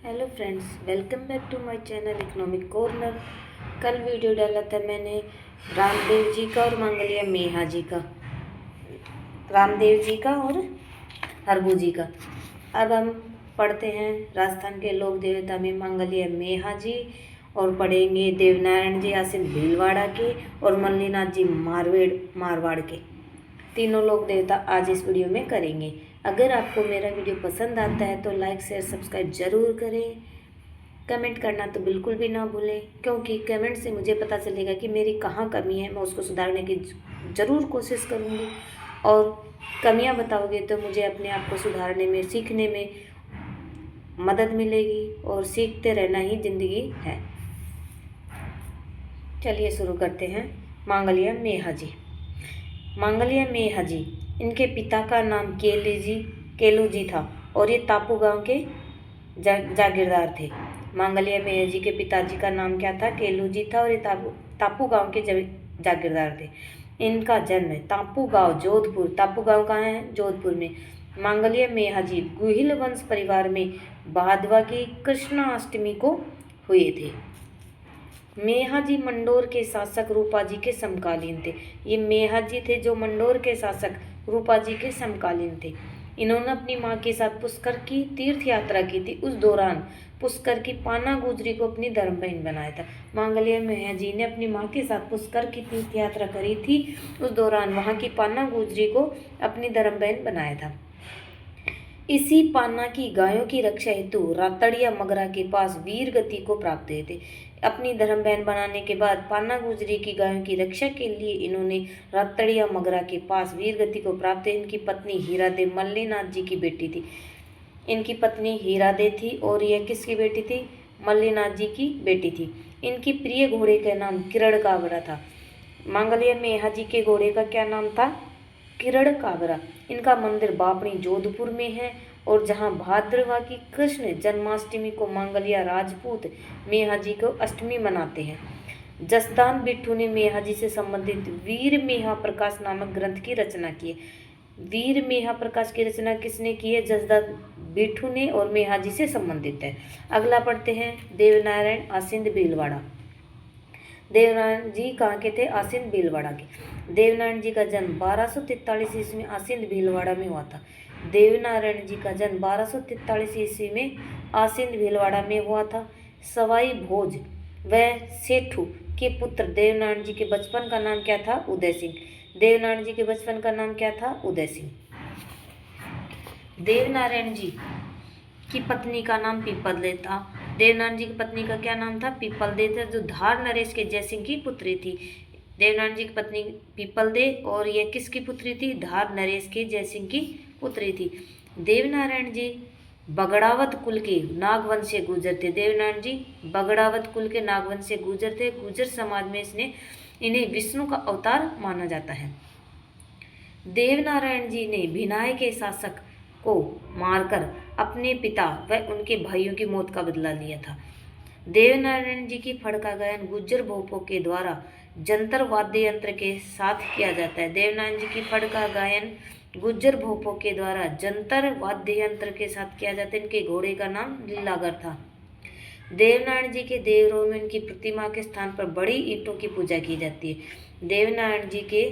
Hello friends, welcome back to my channel economic corner. कल video डाला था मैंने रामदेव जी का और मंगलिया मेहा जी का, रामदेव जी का और हरबू जी का। अब हम पढ़ते हैं राजस्थान के लोक देवता में मंगलिया मेहा जी और पढ़ेंगे देवनारायण जी आसिन भीलवाड़ा के और मल्लीनाथ जी मारवाड़ के। तीनों लोक देवता आज इस वीडियो में करेंगे। अगर आपको मेरा वीडियो पसंद आता है तो लाइक शेयर सब्सक्राइब ज़रूर करें। कमेंट करना तो बिल्कुल भी ना भूलें, क्योंकि कमेंट से मुझे पता चलेगा कि मेरी कहाँ कमी है। मैं उसको सुधारने की ज़रूर कोशिश करूँगी और कमियाँ बताओगे तो मुझे अपने आप को सुधारने में, सीखने में मदद मिलेगी और सीखते रहना ही ज़िंदगी है। चलिए शुरू करते हैं। मंगलिया मेहा जी। मंगलिया मेहा जी, इनके पिता का नाम केलू जी था और ये तापू गांव के जागीरदार थे। मंगलिया मेहा जी के पिताजी का नाम क्या था? केलू जी था और ये तापू गांव के जागीरदार थे। इनका जन्म तापू गांव जोधपुर, तापू गांव कहाँ है? जोधपुर में। मंगलिया मेहा जी गुहिल वंश परिवार में भादवा की कृष्णाष्टमी को हुए थे। मेहा जी मंडोर के शासक रूपा जी के समकालीन थे। ये मेहा जी थे जो मंडोर के शासक रूपा जी के समकालीन थे। इन्होंने अपनी मां के साथ पुष्कर की तीर्थ यात्रा की थी। उस दौरान पुष्कर की पाना गुजरी को अपनी धर्म बहन बनाया था। मंगलिया मेहा जी ने अपनी मां के साथ पुष्कर की तीर्थ यात्रा करी थी। उस दौरान वहां की पाना गुजरी को अपनी धर्म बहन बनाया था। इसी पान्ना की गायों की रक्षा हेतु रातड़िया मगरा के पास वीर गति को प्राप्त हुए थे। अपनी धर्म बहन बनाने के बाद पान्ना गुजरी की गायों की रक्षा के लिए इन्होंने रातड़िया मगरा के पास वीर गति को प्राप्त हुए। इनकी पत्नी हीरादे मल्लीनाथ जी की बेटी थी। इनकी पत्नी हीरादे थी और यह किसकी बेटी थी? मल्लीनाथ जी की बेटी थी। इनकी प्रिय घोड़े का नाम किरण काबरा था। मंगलिया मेहा जी के घोड़े का क्या नाम था? किरण काबरा। इनका मंदिर बापणी जोधपुर में है और जहां भाद्रवा की कृष्ण जन्माष्टमी को मंगलिया राजपूत मेहा जी को अष्टमी मनाते हैं। जसदान बिट्ठू ने मेहा जी से संबंधित वीर मेहा प्रकाश नामक ग्रंथ की रचना की है। वीर मेहा प्रकाश की रचना किसने की है? जसदान बिट्ठू ने और मेहा जी से संबंधित है। अगला पढ़ते हैं देवनारायण आसिंद भीलवाड़ा। देवनारायण जी कहाँ के थे? आसिंद भीलवाड़ा के। देवनारायण जी का जन्म 1243 ईस्वी में आसिंद भीलवाड़ा में हुआ था। देवनारायण जी का जन्म 1243 ईस्वी में आसिंद भीलवाड़ा में हुआ था। सवाई भोज व सेठू के पुत्र देवनारायण जी के बचपन का नाम क्या था? उदय सिंह। देवनारायण जी के बचपन का नाम क्या था? उदय सिंह। देवनारायण जी की पत्नी का नाम पीपलदे था। देवनारायण जी की पत्नी का क्या नाम था? पीपलदे था, जो धार नरेश के जयसिंह की पुत्री थी। देवनारायण जी की पत्नी पीपलदे और यह किसकी पुत्री थी? धार नरेश के जयसिंह की पुत्री थी। देवनारायण जी बगड़ावत कुल के नागवंश से गुजर थे। देवनारायण जी बगड़ावत कुल के नागवंश से गुजर थे। गुजर समाज में इन्हें विष्णु का अवतार माना जाता है। देवनारायण जी ने भिनाय के शासक को मारकर अपने पिता व उनके भाइयों की मौत का बदला लिया था। देवनारायण जी की फड़ का गायन गुज्जर भोपों के द्वारा जंतर वाद्य यंत्र के साथ किया जाता है। देवनारायण जी की फड़ का गायन गुज्जर भोपों के द्वारा जंतर वाद्य यंत्र के साथ किया जाता है। इनके घोड़े का नाम लीलागर था। देवनारायण जी के देवरों में उनकी प्रतिमा के स्थान पर बड़ी ईंटों की पूजा की जाती है। देवनारायण जी के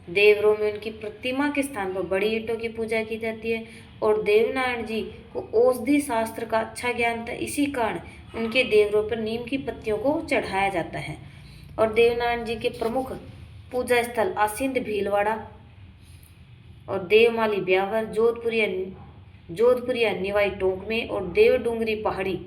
देवरों में उनकी प्रतिमा के स्थान पर बड़ी ईंटों की पूजा की जाती है और देवनारायण जी को औषधि शास्त्र का अच्छा ज्ञान था। इसी कारण उनके देवरों पर नीम की पत्तियों को चढ़ाया जाता है। और देवनारायण जी के प्रमुख पूजा स्थल आसिंद भीलवाड़ा और देवमाली ब्यावर, जोधपुरिया निवाई टोंक में और देवडूंगरी पहाड़ी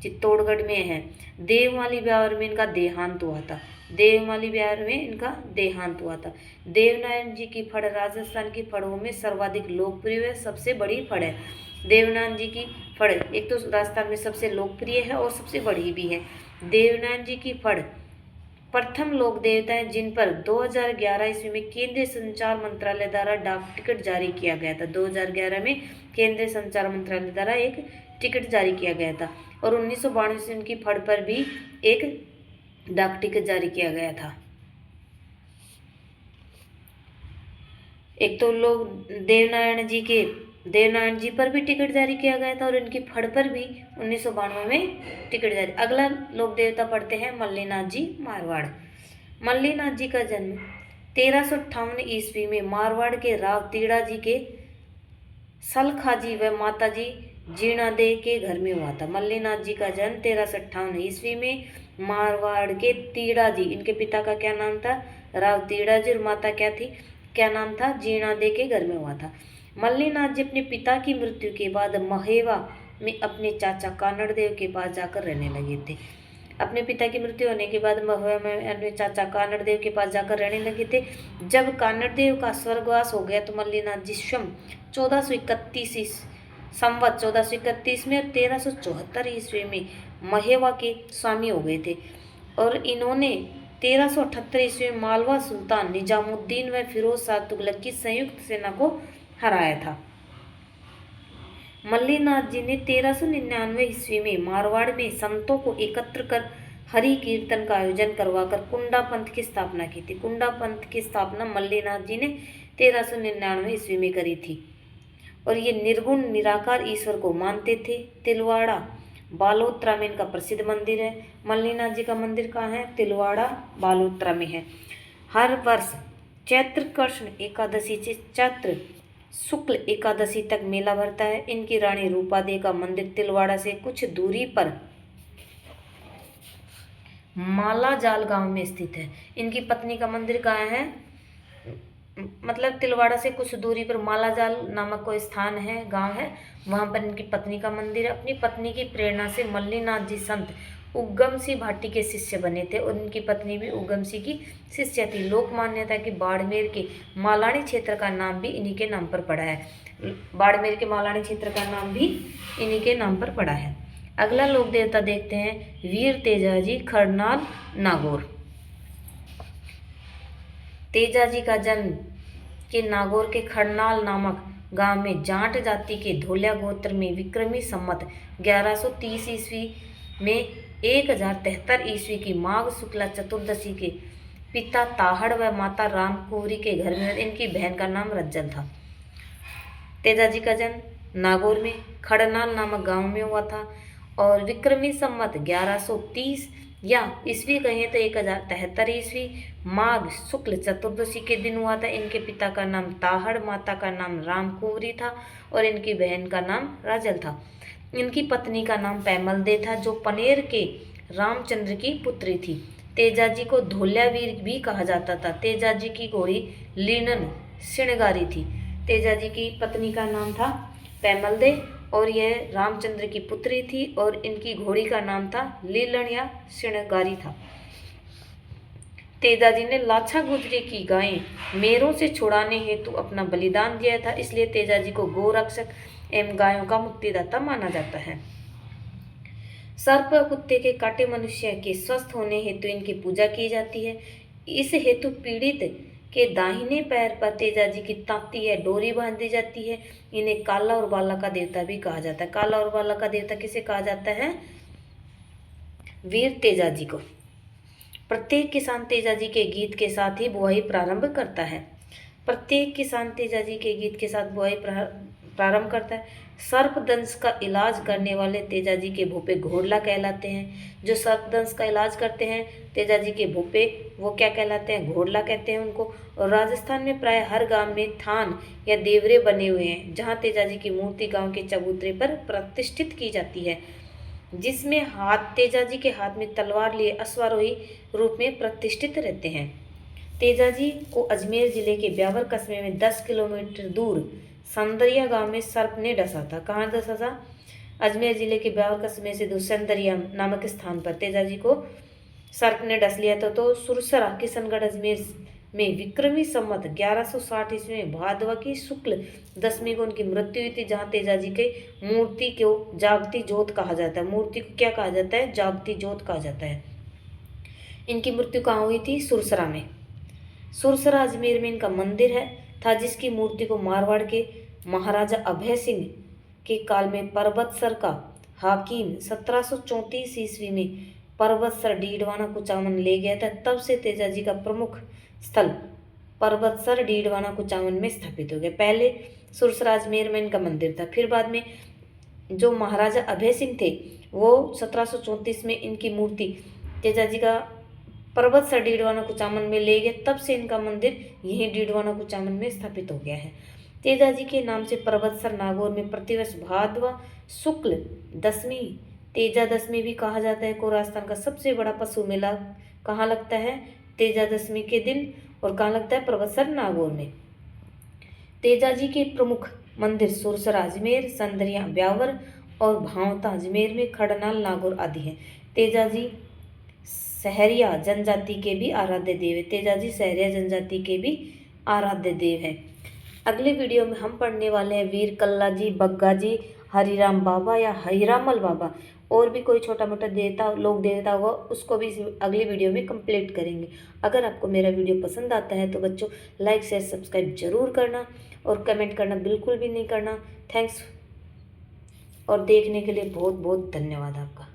चित्तौड़गढ़ में है। देवमाली ब्यावर में इनका देहांत हुआ था। देवमाली ब्यावर में इनका देहांत हुआ था। देवनारायण जी की फड़ राजस्थान की फड़ों में सर्वाधिक लोकप्रिय व सबसे बड़ी फड़ है। देवनारायण जी की फड़ एक तो राजस्थान में सबसे लोकप्रिय है और सबसे बड़ी भी है। देवनारायण जी की फड़ प्रथम लोक देवता हैं जिन पर 2011 ईस्वी में केंद्रीय संचार मंत्रालय द्वारा डाक टिकट जारी किया गया था। 2011 में केंद्रीय संचार मंत्रालय द्वारा एक टिकट जारी किया गया था और 1992 से उनकी फड़ पर भी एक डाक टिकट जारी किया गया था। एक तो लोग देवनारायण जी के देवनारायण जी पर भी टिकट जारी किया गया था और इनकी फड़ पर भी 1992 में टिकट जारी। अगला लोक देवता पढ़ते हैं मल्लीनाथ जी मारवाड़। मल्लीनाथ जी का जन्म 1358 ईस्वी में मारवाड़ के राव तीड़ा जी के सलखाजी व माताजी जीर्णादे के घर में हुआ था। मल्लीनाथ जी का जन्म 1358 ईस्वी में मारवाड़ के तीड़ा जी, इनके पिता का क्या नाम था, राव तीड़ा जी, और माता क्या नाम था, जीर्णादे के घर में हुआ था। मल्लीनाथ जी अपने पिता की मृत्यु के बाद महेवा में अपने चाचा कानड़देव के पास जाकर रहने लगे थे। अपने पिता की मृत्यु होने के बाद महेवा में अपने चाचा कानड़देव के पास जाकर रहने लगे थे। जब कानड़देव का स्वर्गवास हो गया तो मल्लीनाथ जी संवत 1431 में 1374 ईस्वी में महेवा के स्वामी हो गए थे और इन्होंने 1378 ईस्वी में मालवा सुल्तान निजामुद्दीन व फिरोज शाह तुगलक की संयुक्त सेना को हराया था। मल्लीनाथ जी ने 1399 ईस्वी में मारवाड़ में संतों को एकत्र कर हरि कीर्तन का आयोजन करवाकर कुंडा पंथ की स्थापना की थी। कुंडा पंथ की स्थापना मल्लीनाथ जी ने 1399 ईस्वी में करी थी और ये निर्गुण निराकार ईश्वर को मानते थे। तिलवाड़ा बालोत्रा में इनका प्रसिद्ध मंदिर है। मल्लीनाथ जी का मंदिर कहाँ है, तिलवाड़ा बालोत्रा में है। हर वर्ष चैत्र कृष्ण एकादशी से चैत्र शुक्ल एकादशी तक मेला भरता है। इनकी रानी रूपादेवी का मंदिर तिलवाड़ा से कुछ दूरी पर मालाजाल गांव में स्थित है। इनकी पत्नी का मंदिर कहाँ है, मतलब तिलवाड़ा से कुछ दूरी पर मालाजाल नामक कोई स्थान है, गांव है, वहां पर इनकी पत्नी का मंदिर है। अपनी पत्नी की प्रेरणा से मल्लीनाथ जी संत उगम सिंह भाटी के शिष्य बने थे और उनकी पत्नी भी उगम सिंह की शिष्य थी। लोक मान्यता कि बाड़मेर के मालानी क्षेत्र का नाम भी इन्हीं के नाम पर पड़ा है। बाड़मेर के मालानी क्षेत्र का नाम भी इन्हीं के नाम पर पड़ा है। अगला लोक देवता देखते हैं वीर तेजाजी खरनाल नागौर। तेजाजी का जन्म के नागौर के खरनाल नामक गांव में जाट जाति के धोलिया गोत्र में विक्रमी संमत 1130 ईस्वी में 1073 ईस्वी की माघ शुक्ला चतुर्दशी के पिता ताहड़ व माता रामकुंवरी के घर में इनकी बहन का नाम रज्जल था। तेजाजी का जन्म नागौर में खड़नाल नामक गांव में हुआ था और विक्रमी संमत 1130 या ईस्वी कहें तो 1073 ईस्वी माघ शुक्ल चतुर्दशी के दिन हुआ था। इनके पिता का नाम ताहड़, माता का नाम रामकुंवरी था और इनकी बहन का नाम राजल था। इनकी पत्नी का नाम पैमलदे था जो पनेर के रामचंद्र की पुत्री थी। तेजाजी को धोल्यावीर भी कहा जाता था। तेजाजी की घोड़ी लीनन सिणगारी थी। तेजाजी की पत्नी का नाम था पैमलदे और यह रामचंद्र की पुत्री थी और इनकी घोड़ी का नाम था लीलन या सिणगारी था। तेजाजी ने लाछा गुजरी की गायें मेरों से छुड़ाने हेतु अपना बलिदान दिया था, इसलिए तेजाजी को गोरक्षक एवं गायों का मुक्तिदाता माना जाता है। सर्प और कुत्ते के काटे मनुष्य के स्वस्थ होने हेतु इनकी पूजा की जाती है। इस हेतु पीड़ित के दाहिने पैर पर तेजाजी की तांती या डोरी बांध दी जाती है। इन्हें काला और बाला का देवता भी कहा जाता है। काला और बाला का देवता किसे कहा जाता है, वीर तेजाजी को। प्रत्येक किसान तेजाजी के गीत के साथ ही बुआई प्रारंभ करता है। प्रत्येक किसान तेजाजी के गीत के साथ बुआई प्रारंभ करता है। सर्पदंश का इलाज करने वाले तेजाजी के भूपे घोड़ला कहलाते हैं। जो सर्पदंश का इलाज करते हैं तेजाजी के भूपे, वो क्या कहलाते हैं, घोड़ला कहते हैं उनको। और राजस्थान में प्राय हर गांव में थान या देवरे बने हुए हैं जहां तेजाजी की मूर्ति गांव के चबूतरे पर प्रतिष्ठित की जाती है, जिसमें तेजाजी के हाथ में तलवार लिए अश्वारोही रूप में प्रतिष्ठित रहते हैं। तेजाजी को अजमेर जिले के ब्यावर कस्बे में 10 किलोमीटर दूर संदरिया गांव में सर्प ने डसा था। कहाँ डसा था, अजमेर जिले के ब्यावर कस्बे से दूर संदरिया नामक स्थान पर तेजाजी को सर्प ने डस लिया था। तो सुरसरा किशनगढ़ अजमेर में विक्रमी संवत 1160 ईस्वी में भादवा की शुक्ल दशमी को उनकी मृत्यु हुई थी, जहाँ तेजाजी के मूर्ति को जागती ज्योत कहा जाता है। मूर्ति को क्या कहा जाता है, जागती ज्योत कहा जाता है। इनकी मृत्यु कहाँ हुई थी, सुरसरा में। सुरसरा अजमेर में इनका मंदिर था जिसकी मूर्ति को मारवाड़ के महाराजा अभय सिंह के काल में परबतसर का हाकिम 1734 ईस्वी में परबतसर डीडवाना कुचामन ले गया था। तब से तेजाजी का प्रमुख स्थल परबतसर डीडवाना कुचामन में स्थापित हो गया। पहले सुरसरा अजमेर में इनका मंदिर था। फिर बाद में जो महाराजा अभय सिंह थे वो 1734 में इनकी मूर्ति तेजाजी का पर्वतसर डीडवाना कुचामन में ले गए, तब से इनका मंदिर यहीं डीडवाना कुचामन में स्थापित हो गया है। तेजाजी के नाम से पर्वतसर नागौर में प्रतिवर्ष भाद्र शुक्ल दशमी तेजा दशमी भी कहा जाता है को राजस्थान का सबसे बड़ा पशु मेला कहाँ लगता है? तेजा दशमी के दिन। और कहाँ लगता है? पर्वतसर नागौर में। तेजाजी के प्रमुख मंदिर सुरसरा अजमेर, संदरिया ब्यावर और भावता अजमेर में, खड़नाल नागौर आदि हैं। तेजाजी सहरिया जनजाति के भी आराध्य देव है। तेजाजी सहरिया जनजाति के भी आराध्य देव हैं। अगले वीडियो में हम पढ़ने वाले हैं वीर कल्ला जी, बग्गा जी, हरिराम बाबा या हरिरामल बाबा, और भी कोई छोटा मोटा देवता लोक देवता होगा उसको भी अगली वीडियो में कंप्लीट करेंगे। अगर आपको मेरा वीडियो पसंद आता है तो बच्चों लाइक शेयर सब्सक्राइब जरूर करना और कमेंट करना बिल्कुल भी नहीं करना। थैंक्स और देखने के लिए बहुत बहुत धन्यवाद आपका।